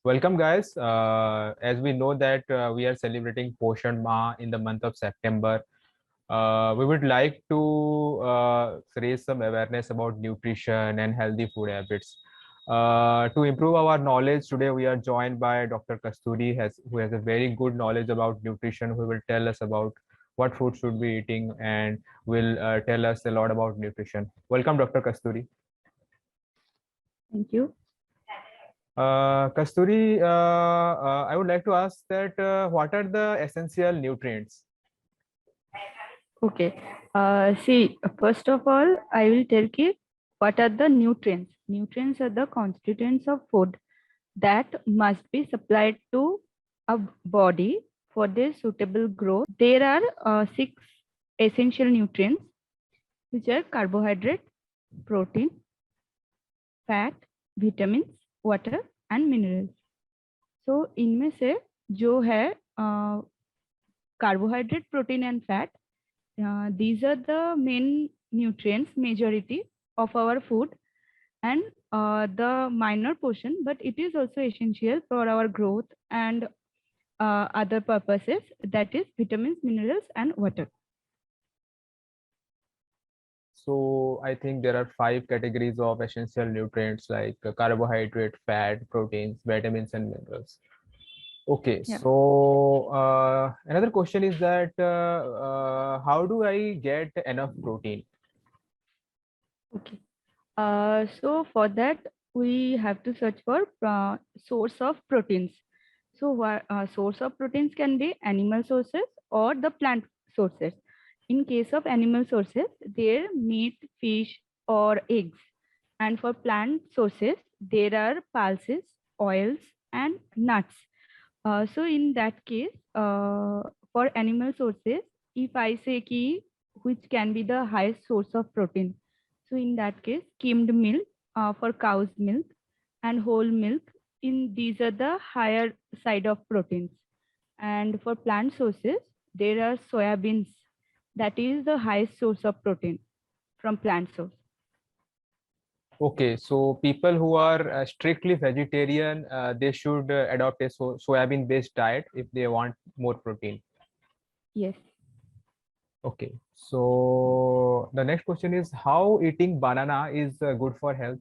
Welcome, guys. As we know that we are celebrating Poshan Ma in the month of September, we would like to raise some awareness about nutrition and healthy food habits. To improve our knowledge, today we are joined by Dr. Kasturi, who has a very good knowledge about nutrition, who will tell us about what food should be eating and will tell us a lot about nutrition. Welcome, Dr. Kasturi. Thank you. Kasturi, I would like to ask that what are the essential nutrients? Okay. See, first of all, I will tell you what are the nutrients. Nutrients are the constituents of food that must be supplied to a body for their suitable growth. There are six essential nutrients, which are carbohydrate, protein, fat, vitamins, water, and minerals. So इनमें से जो है carbohydrate, protein, and fat. These are the main nutrients, majority of our food, and the minor portion, but it is also essential for our growth and other purposes, that is vitamins, minerals, and water. So I think there are 5 categories of essential nutrients like carbohydrate, fat, proteins, vitamins, and minerals. Okay, Yeah. so another question is that how do I get enough protein? Okay. So for that, we have to search for source of proteins. So source of proteins can be animal sources or the plant sources. In case of animal sources, they're meat, fish, or eggs. And for plant sources, there are pulses, oils, and nuts. So in that case, for animal sources, if I say ki, which can be the highest source of protein, so in that case, skimmed milk for cow's milk and whole milk, in these are the higher side of proteins. And for plant sources, there are soya beans, that is the highest source of protein from plant source. Okay, so people who are strictly vegetarian, they should adopt a soybean-based diet if they want more protein. Yes. Okay, so the next question is how eating banana is good for health?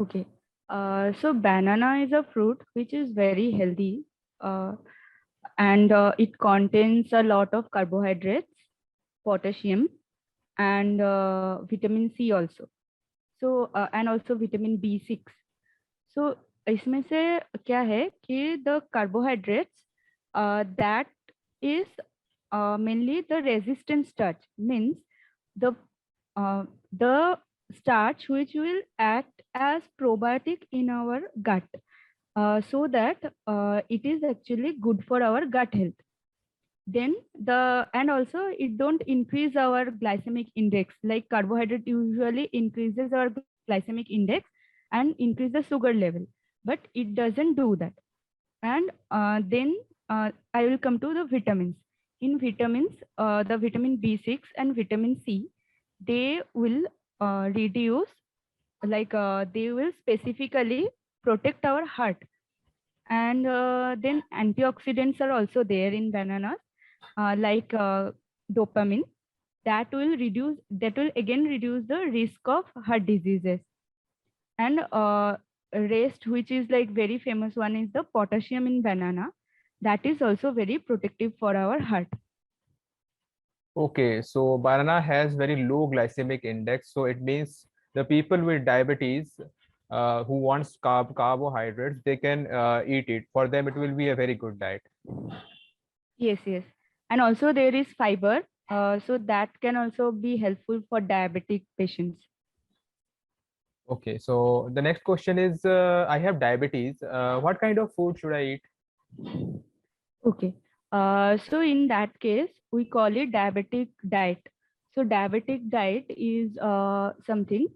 Okay. So banana is a fruit which is very healthy, and it contains a lot of carbohydrates, potassium, and vitamin C also. So and also vitamin B6. So इसमें से क्या है कि the carbohydrates that is mainly the resistant starch, means the starch which will act as probiotic in our gut, so that it is actually good for our gut health. Then and also it don't increase our glycemic index, like carbohydrate usually increases our glycemic index and increase the sugar level, but it doesn't do that. And then I will come to the vitamins. In vitamins, the vitamin B6 and vitamin C, they will reduce, like they will specifically protect our heart. And then antioxidants are also there in bananas, like dopamine, that will again reduce the risk of heart diseases. And rest, which is like very famous one, is the potassium in banana, that is also very protective for our heart. Okay, so banana has very low glycemic index, so it means the people with diabetes who wants carbohydrates, they can eat it. For them, it will be a very good diet. Yes, yes. And also there is fiber, so that can also be helpful for diabetic patients. Okay, so the next question is I have diabetes. What kind of food should I eat? Okay. So in that case, we call it diabetic diet. So diabetic diet is something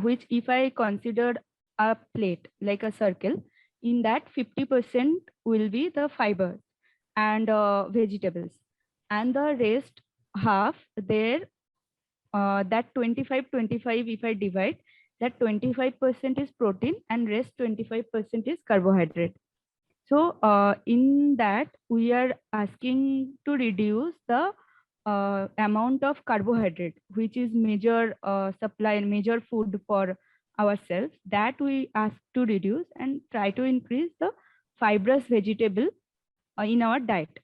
which, if I consider a plate like a circle, in that 50% will be the fiber and vegetables, and the rest half there, that 25-25, if I divide, that 25% is protein and rest 25% is carbohydrate. So in that we are asking to reduce the amount of carbohydrate, which is major supply and major food for ourselves, that we ask to reduce and try to increase the fibrous vegetable in our diet.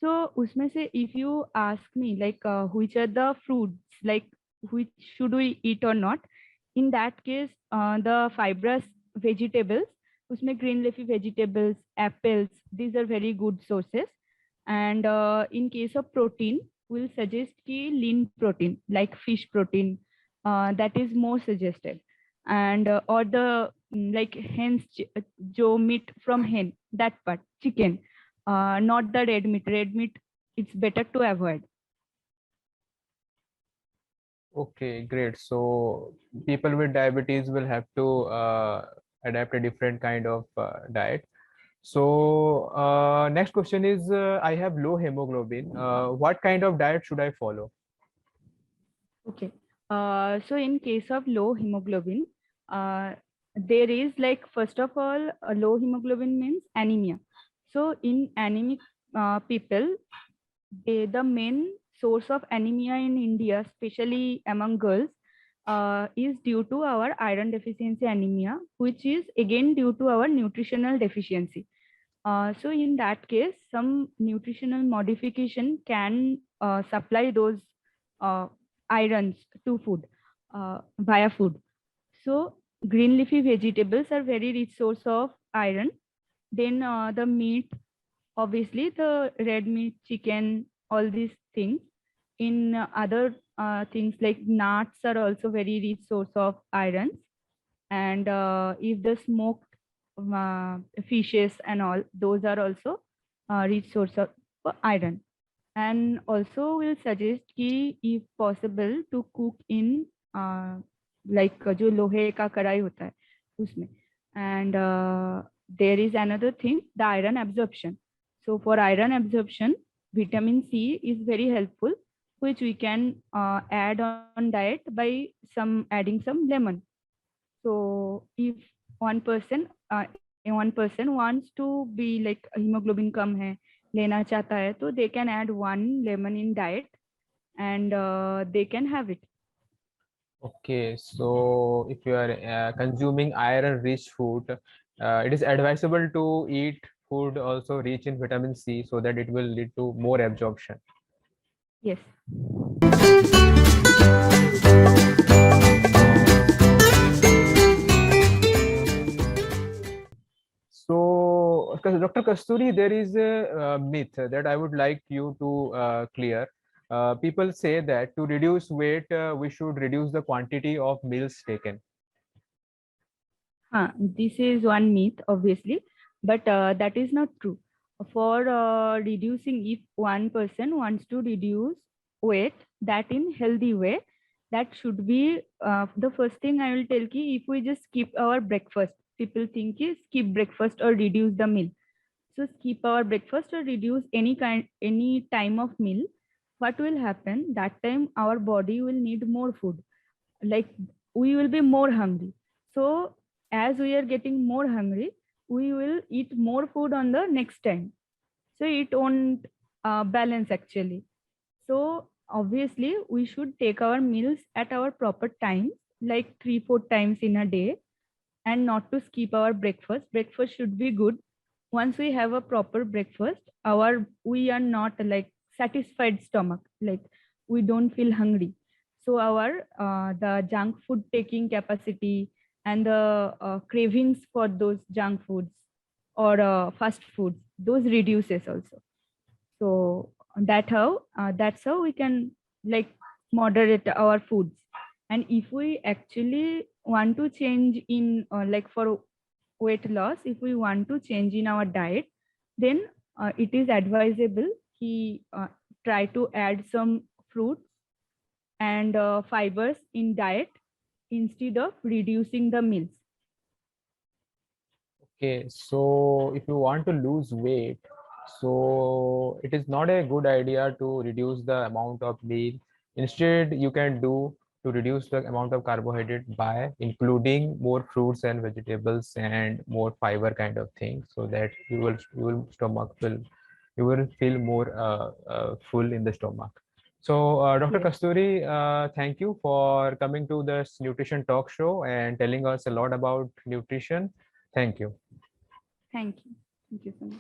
So usme se if you ask me like which are the fruits, like which should we eat or not, in that case the fibrous vegetables, usme green leafy vegetables, apples, these are very good sources. And in case of protein, we'll suggest ki lean protein like fish protein, that is more suggested. And or the like hens jo meat from hen, that part chicken, not the red meat. Red meat, it's better to avoid. Okay, great. So people with diabetes will have to adapt a different kind of diet. So next question is, I have low hemoglobin. What kind of diet should I follow? Okay. So in case of low hemoglobin, there is like, first of all, a low hemoglobin means anemia. So in anemic people, the main source of anemia in India, especially among girls, is due to our iron deficiency anemia, which is again due to our nutritional deficiency. So in that case, some nutritional modification can supply those uh, irons to food via food. So green leafy vegetables are very rich source of iron. Then the meat, obviously the red meat, chicken, all these things. In other things like nuts are also very rich source of irons. And if the smoked fishes and all, those are also rich source of iron. And also we'll suggest कि if possible to cook in like जो लोहे का कढ़ाई होता है उसमें. And there is another thing, the iron absorption. So for iron absorption, vitamin C is very helpful, which we can add on diet by adding some lemon. So if one person wants to be like hemoglobin कम है, लेना चाहता है, तो they can add one lemon in diet and they can have it. Okay, so if you are consuming iron-rich food, it is advisable to eat food also rich in vitamin C so that it will lead to more absorption. Yes. So, Dr. Kasturi, there is a myth that I would like you to clear. People say that to reduce weight, we should reduce the quantity of meals taken. This is one myth, obviously, but that is not true. For reducing, if one person wants to reduce weight, that in healthy way, that should be the first thing I will tell ki, if we just skip our breakfast, people think is skip breakfast or reduce the meal. So skip our breakfast or reduce any time of meal. What will happen? That time our body will need more food. Like we will be more hungry. So as we are getting more hungry, we will eat more food on the next time. So it won't balance actually. So obviously we should take our meals at our proper times, like 3-4 times in a day, and not to skip our breakfast. Breakfast should be good. Once we have a proper breakfast, we are not like satisfied stomach, like we don't feel hungry. So our the junk food taking capacity and the cravings for those junk foods or fast foods, those reduces also. So that's how we can like moderate our foods. And if we actually want to change in like for weight loss, if we want to change in our diet, then it is advisable he try to add some fruits and fibers in diet instead of reducing the meals. Okay, so if you want to lose weight, so it is not a good idea to reduce the amount of meal. Instead, you can do to reduce the amount of carbohydrate by including more fruits and vegetables and more fiber kind of things, so that you will feel more full in the stomach. So, Dr. Yes. Kasturi, thank you for coming to this nutrition talk show and telling us a lot about nutrition. Thank you. Thank you. Thank you so much.